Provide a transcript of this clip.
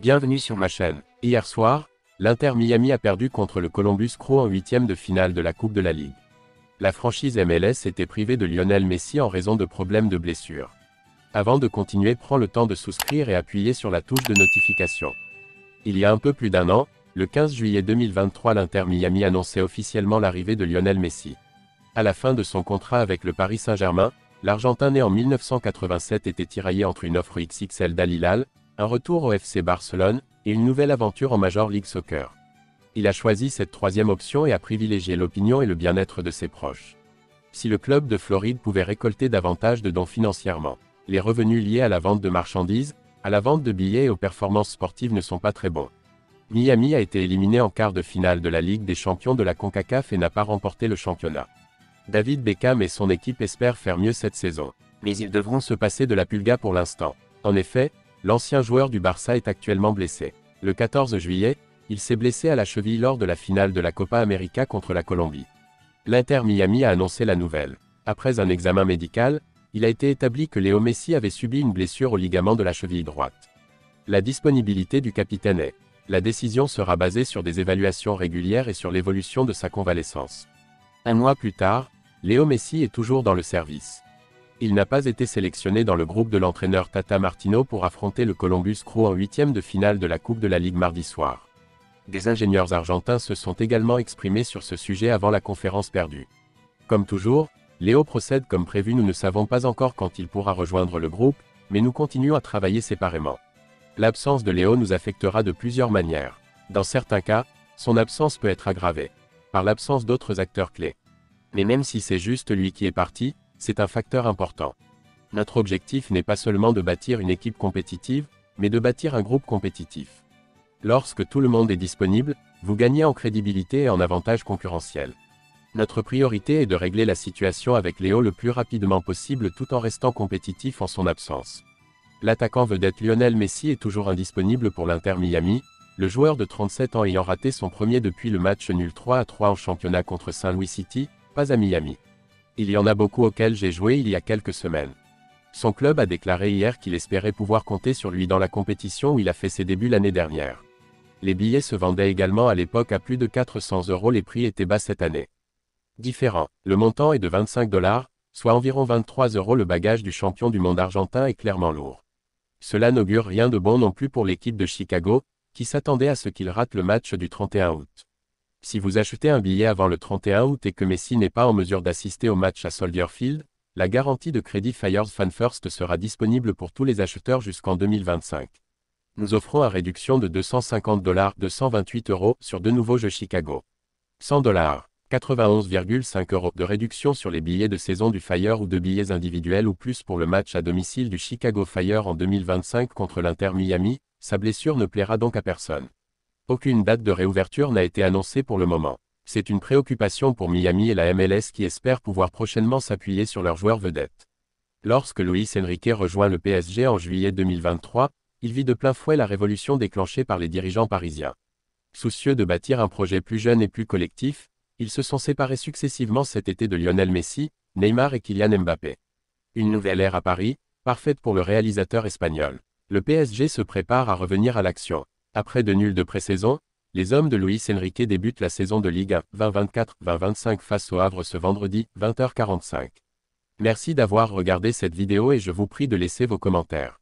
Bienvenue sur ma chaîne. Hier soir, l'Inter Miami a perdu contre le Columbus Crew en huitième de finale de la Coupe de la Ligue. La franchise MLS était privée de Lionel Messi en raison de problèmes de blessure. Avant de continuer, prends le temps de souscrire et appuyer sur la touche de notification. Il y a un peu plus d'un an, le 15 juillet 2023, l'Inter Miami annonçait officiellement l'arrivée de Lionel Messi. À la fin de son contrat avec le Paris Saint-Germain, l'Argentin né en 1987 était tiraillé entre une offre XXL d'Al Hilal, un retour au FC Barcelone, et une nouvelle aventure en Major League Soccer. Il a choisi cette troisième option et a privilégié l'opinion et le bien-être de ses proches. Si le club de Floride pouvait récolter davantage de dons financièrement, les revenus liés à la vente de marchandises, à la vente de billets et aux performances sportives ne sont pas très bons. Miami a été éliminé en quart de finale de la Ligue des Champions de la CONCACAF et n'a pas remporté le championnat. David Beckham et son équipe espèrent faire mieux cette saison, mais ils devront se passer de la Pulga pour l'instant. En effet, l'ancien joueur du Barça est actuellement blessé. Le 14 juillet, il s'est blessé à la cheville lors de la finale de la Copa América contre la Colombie. L'Inter Miami a annoncé la nouvelle. Après un examen médical, il a été établi que Léo Messi avait subi une blessure au ligament de la cheville droite. La disponibilité du capitaine est. La décision sera basée sur des évaluations régulières et sur l'évolution de sa convalescence. Un mois plus tard, Léo Messi est toujours dans le service. Il n'a pas été sélectionné dans le groupe de l'entraîneur Tata Martino pour affronter le Columbus Crew en huitième de finale de la Coupe de la Ligue mardi soir. Des ingénieurs argentins se sont également exprimés sur ce sujet avant la conférence perdue. Comme toujours, Léo procède comme prévu. Nous ne savons pas encore quand il pourra rejoindre le groupe, mais nous continuons à travailler séparément. L'absence de Léo nous affectera de plusieurs manières. Dans certains cas, son absence peut être aggravée par l'absence d'autres acteurs clés. Mais même si c'est juste lui qui est parti, c'est un facteur important. Notre objectif n'est pas seulement de bâtir une équipe compétitive, mais de bâtir un groupe compétitif. Lorsque tout le monde est disponible, vous gagnez en crédibilité et en avantage concurrentiel. Notre priorité est de régler la situation avec Léo le plus rapidement possible tout en restant compétitif en son absence. L'attaquant vedette Lionel Messi est toujours indisponible pour l'Inter Miami, le joueur de 37 ans ayant raté son premier depuis le match nul 3-3 en championnat contre St. Louis City, pas à Miami. Il y en a beaucoup auxquels j'ai joué il y a quelques semaines. Son club a déclaré hier qu'il espérait pouvoir compter sur lui dans la compétition où il a fait ses débuts l'année dernière. Les billets se vendaient également à l'époque à plus de 400 €, les prix étaient bas cette année. Différent, le montant est de 25 $, soit environ 23 €. Le bagage du champion du monde argentin est clairement lourd. Cela n'augure rien de bon non plus pour l'équipe de Chicago, qui s'attendait à ce qu'il rate le match du 31 août. Si vous achetez un billet avant le 31 août et que Messi n'est pas en mesure d'assister au match à Soldier Field, la garantie de crédit Fires Fan First sera disponible pour tous les acheteurs jusqu'en 2025. Nous offrons à réduction de 250 $, 228 € sur de nouveaux jeux Chicago. 100 $, 91,5 € de réduction sur les billets de saison du Fire ou de billets individuels ou plus pour le match à domicile du Chicago Fire en 2025 contre l'Inter Miami. Sa blessure ne plaira donc à personne. Aucune date de réouverture n'a été annoncée pour le moment. C'est une préoccupation pour Miami et la MLS qui espèrent pouvoir prochainement s'appuyer sur leurs joueurs vedettes. Lorsque Luis Enrique rejoint le PSG en juillet 2023, il vit de plein fouet la révolution déclenchée par les dirigeants parisiens. Soucieux de bâtir un projet plus jeune et plus collectif, ils se sont séparés successivement cet été de Lionel Messi, Neymar et Kylian Mbappé. Une nouvelle ère à Paris, parfaite pour le réalisateur espagnol. Le PSG se prépare à revenir à l'action. Après 2 nuls de pré-saison, les hommes de Luis Enrique débutent la saison de Ligue 1 2024-2025 face au Havre ce vendredi, 20h45. Merci d'avoir regardé cette vidéo et je vous prie de laisser vos commentaires.